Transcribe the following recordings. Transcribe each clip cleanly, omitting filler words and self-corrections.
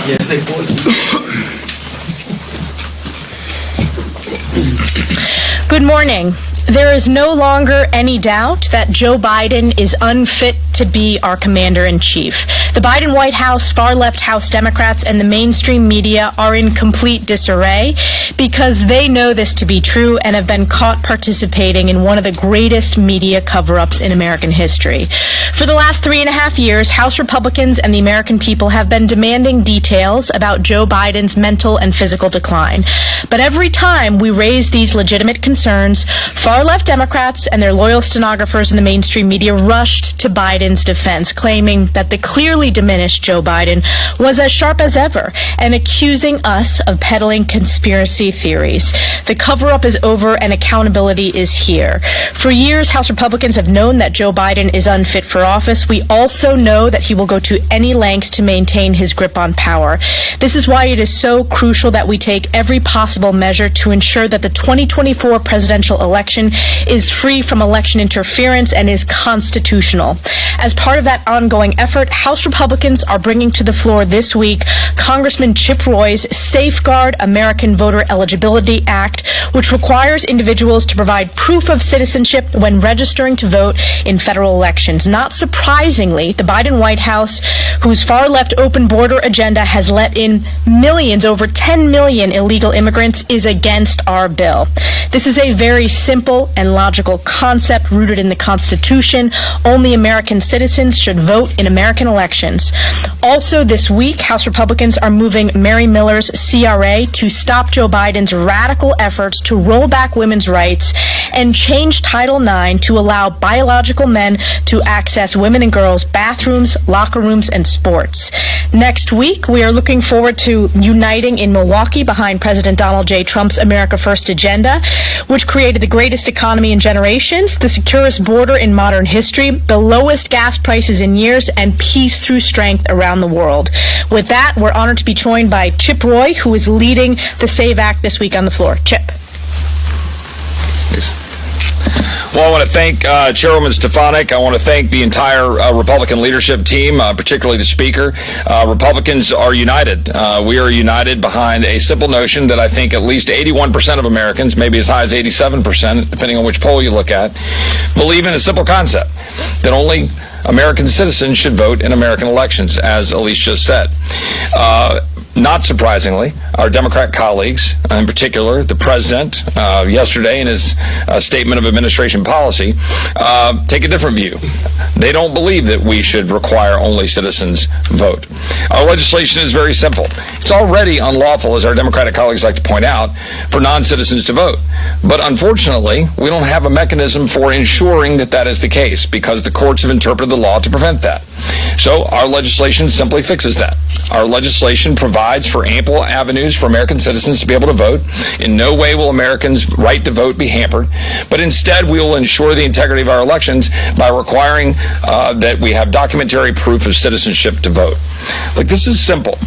Good morning. There is no longer any doubt that Joe Biden is unfit to be our commander-in-chief. The Biden White House, far-left House Democrats, and the mainstream media are in complete disarray because they know this to be true and have been caught participating in one of the greatest media cover-ups in American history. For the last 3.5 years, House Republicans and the American people have been demanding details about Joe Biden's mental and physical decline. But every time we raise these legitimate concerns, far-left Democrats and their loyal stenographers in the mainstream media rushed to Biden's defense, claiming that the clearly diminished Joe Biden was as sharp as ever and accusing us of peddling conspiracy theories. The cover-up is over and accountability is here. For years, House Republicans have known that Joe Biden is unfit for office. We also know that he will go to any lengths to maintain his grip on power. This is why it is so crucial that we take every possible measure to ensure that the 2024 presidential election is free from election interference and is constitutional. As part of that ongoing effort, House Republicans are bringing to the floor this week Congressman Chip Roy's Safeguard American Voter Eligibility Act, which requires individuals to provide proof of citizenship when registering to vote in federal elections. Not surprisingly, the Biden White House, whose far-left open border agenda has let in millions, over 10 million illegal immigrants, is against our bill. This is a very simple and logical concept rooted in the Constitution. Only American citizens should vote in American elections. Also this week, House Republicans are moving Mary Miller's CRA to stop Joe Biden's radical efforts to roll back women's rights and change Title IX to allow biological men to access women and girls' bathrooms, locker rooms, and sports. Next week, we are looking forward to uniting in Milwaukee behind President Donald J. Trump's America First agenda, which created the greatest economy in generations, the securest border in modern history, the lowest gas prices in years, and peace through strength around the world. With that, we're honored to be joined by Chip Roy, who is leading the SAVE Act this week on the floor. Chip. Thanks. Well, I want to thank Chairwoman Stefanik. I want to thank the entire Republican leadership team, particularly the Speaker. Republicans are united. We are united behind a simple notion that I think at least 81% of Americans, maybe as high as 87%, depending on which poll you look at, believe in a simple concept, that only American citizens should vote in American elections, as Elise just said. Not surprisingly, our Democrat colleagues, in particular the President, yesterday in his statement of administration policy, take a different view. They don't believe that we should require only citizens vote. Our legislation is very simple. It's already unlawful, as our Democratic colleagues like to point out, for non-citizens to vote. But unfortunately, we don't have a mechanism for ensuring that that is the case because the courts have interpreted the law to prevent that. So our legislation simply fixes that. Our legislation provides for ample avenues for American citizens to be able to vote. In no way will Americans' right to vote be hampered, but instead we will ensure the integrity of our elections by requiring that we have documentary proof of citizenship to vote. Like, this is simple.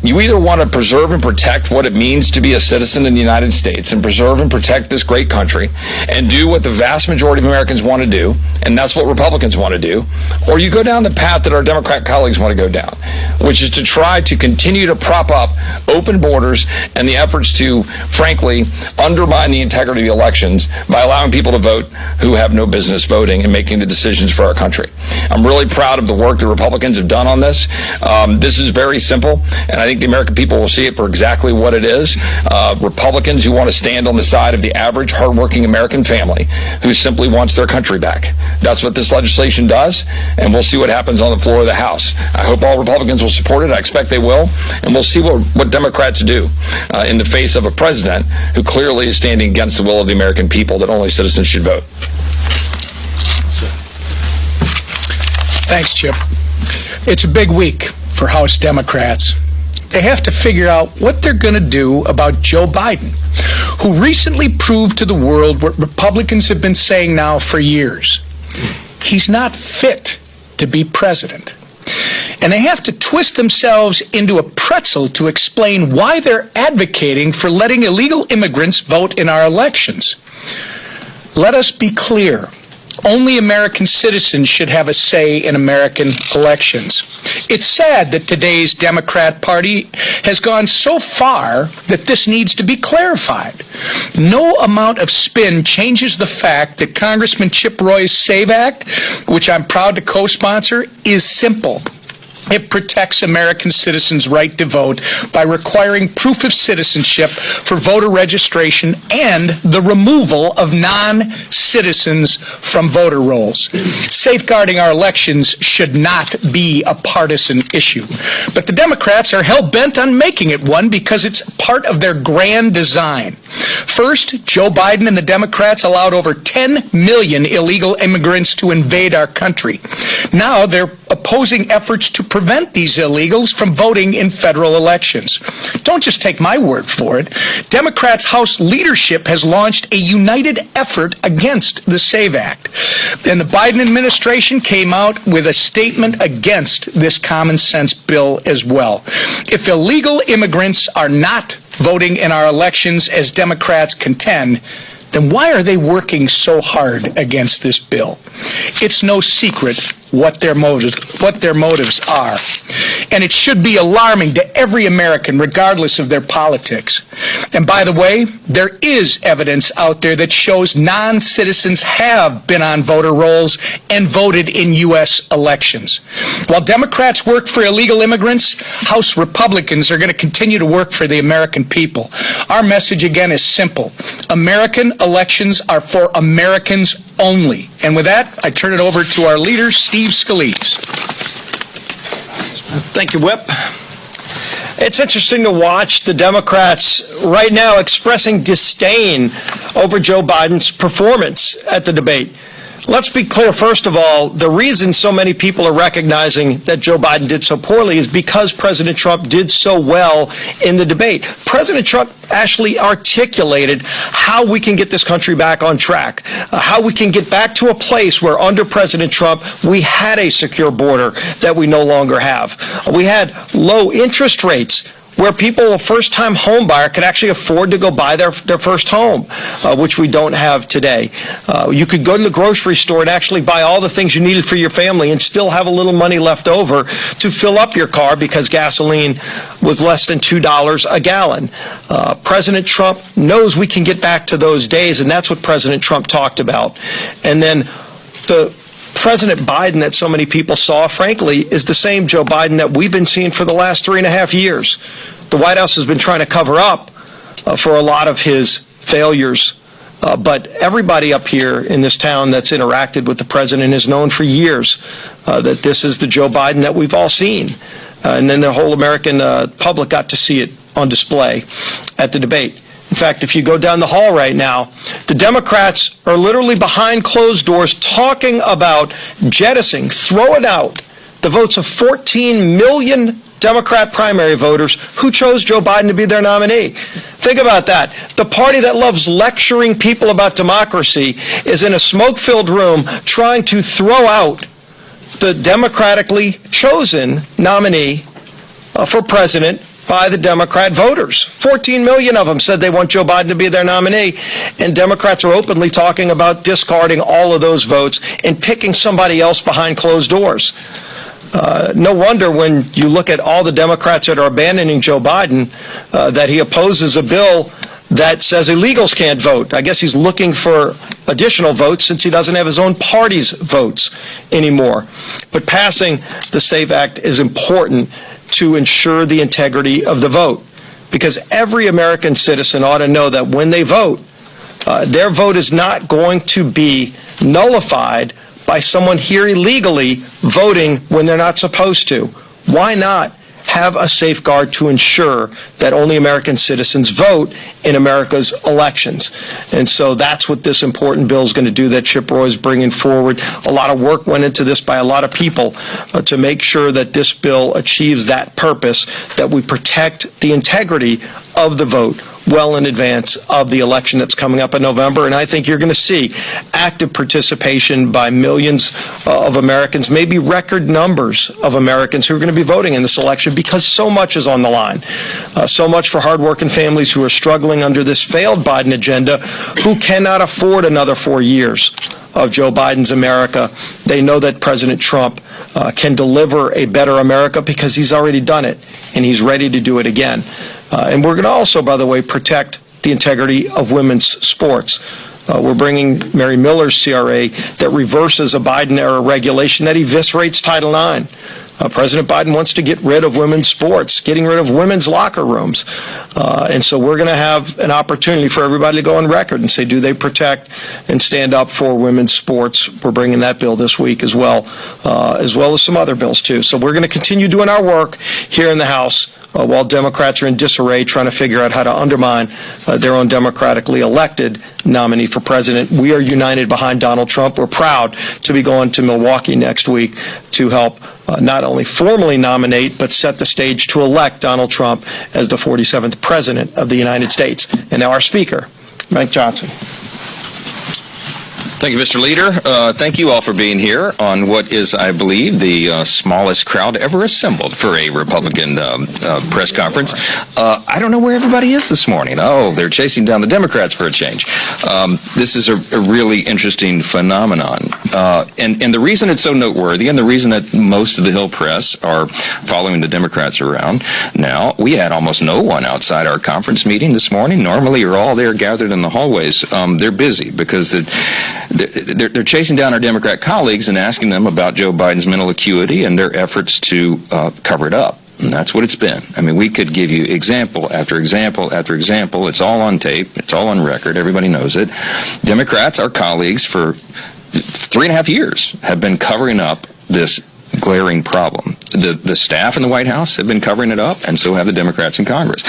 You either want to preserve and protect what it means to be a citizen in the United States and preserve and protect this great country and do what the vast majority of Americans want to do, and that's what Republicans want to do, or you go down the path that our Democrat colleagues want to go down, which is to try to continue to prop up open borders and the efforts to, frankly, undermine the integrity of the elections by allowing people to vote who have no business voting and making the decisions for our country. I'm really proud of the work the Republicans have done on this. This is very simple, and I think the American people will see it for exactly what it is. Republicans who want to stand on the side of the average, hardworking American family who simply wants their country back. That's what this legislation does, and we'll see what happens on the floor of the House. I hope all Republicans will support it. I expect they will, and we'll see what Democrats do in the face of a president who clearly is standing against the will of the American people that only citizens should vote. Thanks, Chip. It's a big week for House Democrats. They have to figure out what they're going to do about Joe Biden, who recently proved to the world what Republicans have been saying now for years. He's not fit to be president. And they have to twist themselves into a pretzel to explain why they're advocating for letting illegal immigrants vote in our elections. Let us be clear. Only American citizens should have a say in American elections. It's sad that today's Democrat Party has gone so far that this needs to be clarified. No amount of spin changes the fact that Congressman Chip Roy's SAVE Act, which I'm proud to co-sponsor, is simple. It protects American citizens' right to vote by requiring proof of citizenship for voter registration and the removal of non-citizens from voter rolls. Safeguarding our elections should not be a partisan issue. But the Democrats are hell-bent on making it one because it's part of their grand design. First, Joe Biden and the Democrats allowed over 10 million illegal immigrants to invade our country. Now they're opposing efforts to prevent these illegals from voting in federal elections. Don't just take my word for it. Democrats' House leadership has launched a united effort against the SAVE Act. And the Biden administration came out with a statement against this common sense bill as well. If illegal immigrants are not voting in our elections as Democrats contend, then why are they working so hard against this bill? It's no secret what their motives are. And it should be alarming to every American, regardless of their politics. And by the way, there is evidence out there that shows non-citizens have been on voter rolls and voted in U.S. elections. While Democrats work for illegal immigrants, House Republicans are going to continue to work for the American people. Our message, again, is simple. American elections are for Americans only. And with that, I turn it over to our leader, Steve Scalise. Thank you, Whip. It's interesting to watch the Democrats right now expressing disdain over Joe Biden's performance at the debate. Let's be clear, first of all, the reason so many people are recognizing that Joe Biden did so poorly is because President Trump did so well in the debate. President Trump actually articulated how we can get this country back on track, how we can get back to a place where under President Trump we had a secure border that we no longer have. We had low interest rates, where people, a first-time home buyer, could actually afford to go buy their first home, which we don't have today. You could go to the grocery store and actually buy all the things you needed for your family and still have a little money left over to fill up your car because gasoline was less than $2 a gallon. President Trump knows we can get back to those days, and that's what President Trump talked about. And then the President Biden that so many people saw, frankly, is the same Joe Biden that we've been seeing for the last 3.5 years. The White House has been trying to cover up for a lot of his failures, but everybody up here in this town that's interacted with the president has known for years that this is the Joe Biden that we've all seen. And then the whole American public got to see it on display at the debate. In fact, if you go down the hall right now, the Democrats are literally behind closed doors talking about jettisoning, throwing out the votes of 14 million Democrat primary voters who chose Joe Biden to be their nominee. Think about that. The party that loves lecturing people about democracy is in a smoke-filled room trying to throw out the democratically chosen nominee for president by the Democrat voters. 14 million of them said they want Joe Biden to be their nominee, and Democrats are openly talking about discarding all of those votes and picking somebody else behind closed doors. No wonder when you look at all the Democrats that are abandoning Joe Biden, that he opposes a bill that says illegals can't vote. I guess he's looking for additional votes since he doesn't have his own party's votes anymore. But passing the SAVE Act is important to ensure the integrity of the vote, because every American citizen ought to know that when they vote, their vote is not going to be nullified by someone here illegally voting when they're not supposed to. Why not have a safeguard to ensure that only American citizens vote in America's elections? And so that's what this important bill is going to do that Chip Roy is bringing forward. A lot of work went into this by a lot of people to make sure that this bill achieves that purpose, that we protect the integrity of the vote well in advance of the election that's coming up in November. And I think you're going to see active participation by millions of Americans, maybe record numbers of Americans who are going to be voting in this election, because so much is on the line. So much for hardworking families who are struggling under this failed Biden agenda, who cannot afford another 4 years of Joe Biden's America. They know that President Trump can deliver a better America because he's already done it, and he's ready to do it again. And we're going to also, by the way, protect the integrity of women's sports. We're bringing Mary Miller's CRA that reverses a Biden-era regulation that eviscerates Title IX. President Biden wants to get rid of women's sports, getting rid of women's locker rooms. And so we're going to have an opportunity for everybody to go on record and say, do they protect and stand up for women's sports? We're bringing that bill this week as well as some other bills, too. So we're going to continue doing our work here in the House while Democrats are in disarray trying to figure out how to undermine their own democratically elected nominee for president. We are united behind Donald Trump. We're proud to be going to Milwaukee next week to help not only formally nominate, but set the stage to elect Donald Trump as the 47th president of the United States. And now our Speaker, Mike Johnson. Thank you, Mr. Leader. Thank you all for being here on what is, I believe, the smallest crowd ever assembled for a Republican press conference. I don't know where everybody is this morning. Oh, they're chasing down the Democrats for a change. This is a really interesting phenomenon. And the reason it's so noteworthy, and the reason that most of the Hill press are following the Democrats around now, we had almost no one outside our conference meeting this morning. Normally, you're all there gathered in the hallways. They're busy because they're chasing down our Democrat colleagues and asking them about Joe Biden's mental acuity and their efforts to cover it up. And that's what it's been. I mean, we could give you example after example after example. It's all on tape. It's all on record. Everybody knows it. Democrats, our colleagues, for 3.5 years have been covering up this glaring problem. The staff in the White House have been covering it up, and so have the Democrats in Congress.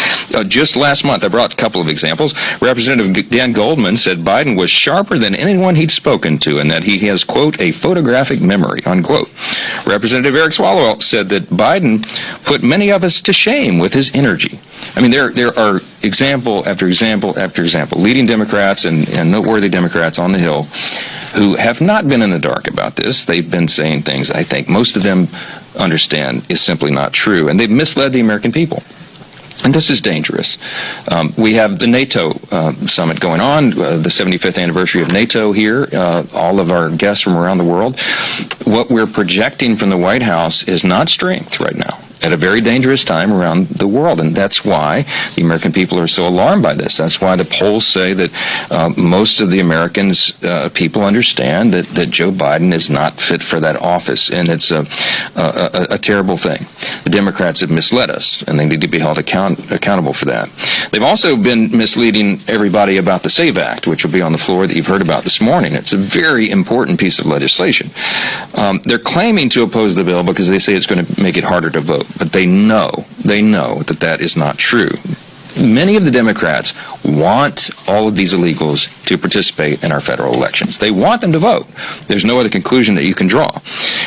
Just last month, I brought a couple of examples. Representative Dan Goldman said Biden was sharper than anyone he'd spoken to, and that he has, quote, a photographic memory, unquote. Representative Eric Swalwell said that Biden put many of us to shame with his energy. I mean, there are example after example after example, leading Democrats and noteworthy Democrats on the Hill who have not been in the dark about this. They've been saying things I think most of them understand is simply not true, and they've misled the American people. And this is dangerous. We have the NATO summit going on, the 75th anniversary of NATO here, all of our guests from around the world. What we're projecting from the White House is not strength right now, at a very dangerous time around the world, and that's why the American people are so alarmed by this. That's why the polls say that most of the Americans, people understand that Joe Biden is not fit for that office, and it's a terrible thing. The Democrats have misled us, and they need to be held accountable for that. They've also been misleading everybody about the SAVE Act, which will be on the floor that you've heard about this morning. It's a very important piece of legislation. They're claiming to oppose the bill because they say it's going to make it harder to vote. But they know that that is not true. Many of the Democrats want all of these illegals to participate in our federal elections. They want them to vote. There's no other conclusion that you can draw.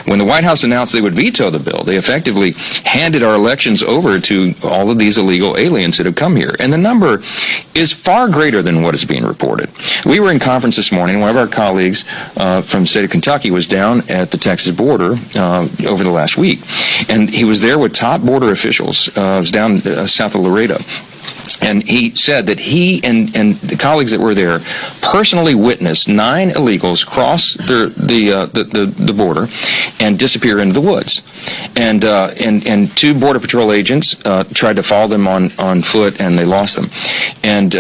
When the White House announced they would veto the bill, they effectively handed our elections over to all of these illegal aliens that have come here. And the number is far greater than what is being reported. We were in conference this morning. One of our colleagues from the state of Kentucky was down at the Texas border over the last week. And he was there with top border officials. It was down south of Laredo. And he said that he and the colleagues that were there personally witnessed 9 illegals cross the border and disappear into the woods. And 2 Border Patrol agents tried to follow them on foot, and they lost them. And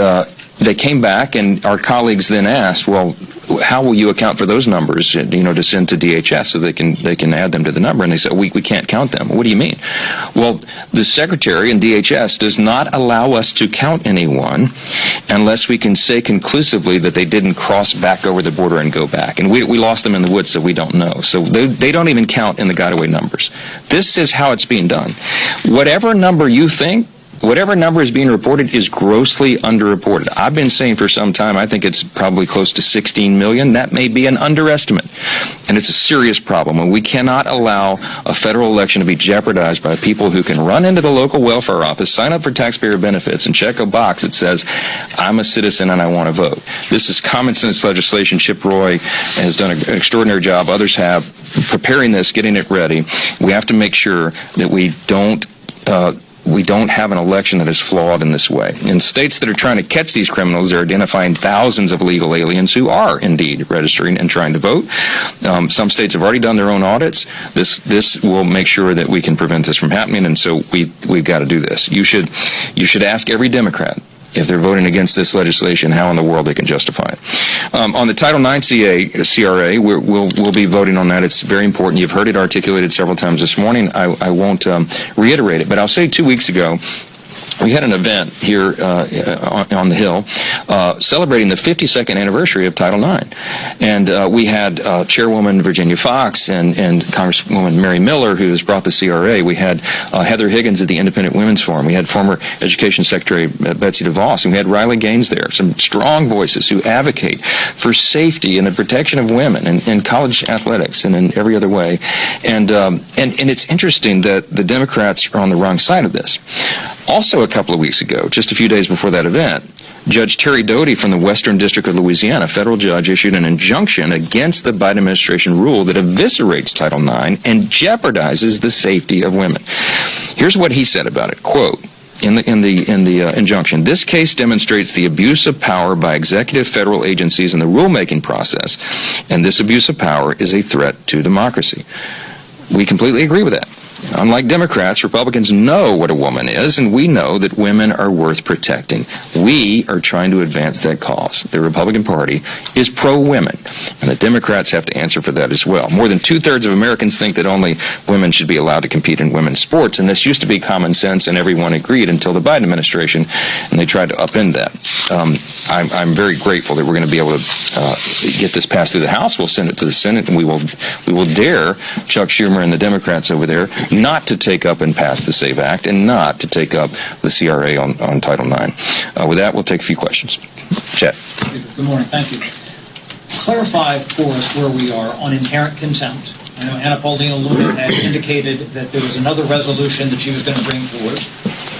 they came back, and our colleagues then asked, well, how will you account for those numbers, to send to DHS so they can add them to the number? And they said, we can't count them. What do you mean? Well, the Secretary and DHS does not allow us to count anyone unless we can say conclusively that they didn't cross back over the border and go back. And we lost them in the woods, so we don't know. So they don't even count in the got-away numbers. This is how it's being done. Whatever number you think, whatever number is being reported is grossly underreported. I've been saying for some time I think it's probably close to 16 million. That may be an underestimate, and it's a serious problem. And we cannot allow a federal election to be jeopardized by people who can run into the local welfare office, sign up for taxpayer benefits, and check a box that says, I'm a citizen and I want to vote. This is common sense legislation. Chip Roy has done an extraordinary job. Others have, preparing this, getting it ready. We have to make sure that we don't we don't have an election that is flawed in this way. In states that are trying to catch these criminals, they're identifying thousands of illegal aliens who are indeed registering and trying to vote. Some states have already done their own audits. This will make sure that we can prevent this from happening, and so we've got to do this. You should ask every Democrat, if they're voting against this legislation, how in the world they can justify it. On the Title IX CRA, we'll be voting on that. It's very important. You've heard it articulated several times this morning. I won't reiterate it, but I'll say 2 weeks ago, we had an event here on the Hill celebrating the 52nd anniversary of Title IX. And we had Chairwoman Virginia Fox and Congresswoman Mary Miller, who has brought the CRA. We had Heather Higgins at the Independent Women's Forum. We had former Education Secretary Betsy DeVos, and we had Riley Gaines there, some strong voices who advocate for safety and the protection of women in college athletics and in every other way. And it's interesting that the Democrats are on the wrong side of this. Also, a couple of weeks ago, just a few days before that event, Judge Terry Doty from the Western District of Louisiana, a federal judge, issued an injunction against the Biden administration rule that eviscerates Title IX and jeopardizes the safety of women. Here's what he said about it, quote, in the injunction: "This case demonstrates the abuse of power by executive federal agencies in the rulemaking process, and this abuse of power is a threat to democracy." We completely agree with that. Unlike Democrats, Republicans know what a woman is, and we know that women are worth protecting. We are trying to advance that cause. The Republican Party is pro-women, and the Democrats have to answer for that as well. More than 2/3 of Americans think that only women should be allowed to compete in women's sports, and this used to be common sense, and everyone agreed until the Biden administration, and they tried to upend that. I'm very grateful that we're going to be able to get this passed through the House. We'll send it to the Senate, and we will dare Chuck Schumer and the Democrats over there not to take up and pass the SAVE Act and not to take up the CRA on Title IX. With that, we'll take a few questions. Chet. Good morning. Thank you. Clarify for us where we are on inherent contempt. I know Anna Paulina Luna had indicated that there was another resolution that she was going to bring forward.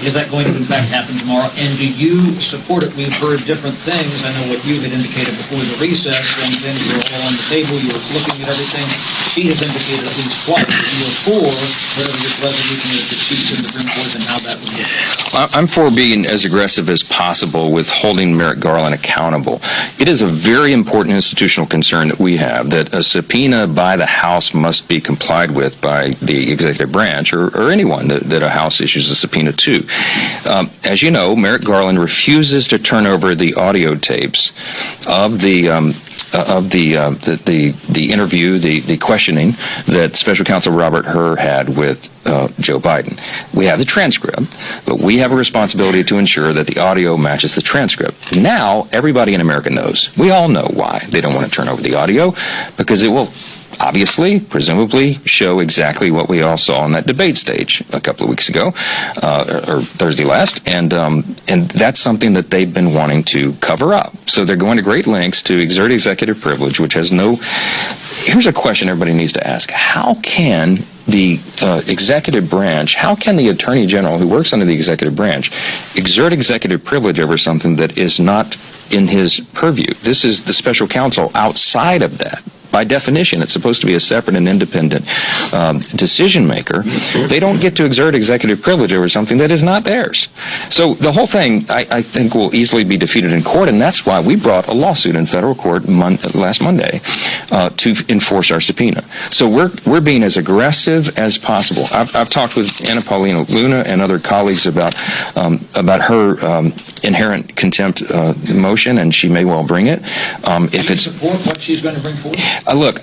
Is that going to, in fact, happen tomorrow? And do you support it? We've heard different things. I know what you had indicated before the recess, when things were all on the table, you were looking at everything. She has indicated at least twice that you are for whatever this resolution is that she's going to bring forth and how that would work. I'm for being as aggressive as possible with holding Merrick Garland accountable. It is a very important institutional concern that we have, that a subpoena by the House must be complied with by the executive branch or anyone that a House issues a subpoena to. As you know, Merrick Garland refuses to turn over the audio tapes of the interview, the questioning that Special Counsel Robert Hur had with Joe Biden. We have the transcript, but we have a responsibility to ensure that the audio matches the transcript. Now, everybody in America knows. We all know why they don't want to turn over the audio, because it will obviously, presumably, show exactly what we all saw on that debate stage a couple of weeks ago, or Thursday last, and that's something that they've been wanting to cover up. So they're going to great lengths to exert executive privilege, which has no... Here's a question everybody needs to ask. How can the executive branch, how can the Attorney General, who works under the executive branch, exert executive privilege over something that is not in his purview? This is the special counsel outside of that. By definition, it's supposed to be a separate and independent decision maker. They don't get to exert executive privilege over something that is not theirs. So the whole thing, I think, will easily be defeated in court, and that's why we brought a lawsuit in federal court last Monday to enforce our subpoena. So we're being as aggressive as possible. I've talked with Anna Paulina Luna and other colleagues about her inherent contempt motion, and she may well bring it. Do you support what she's going to bring forward? Look,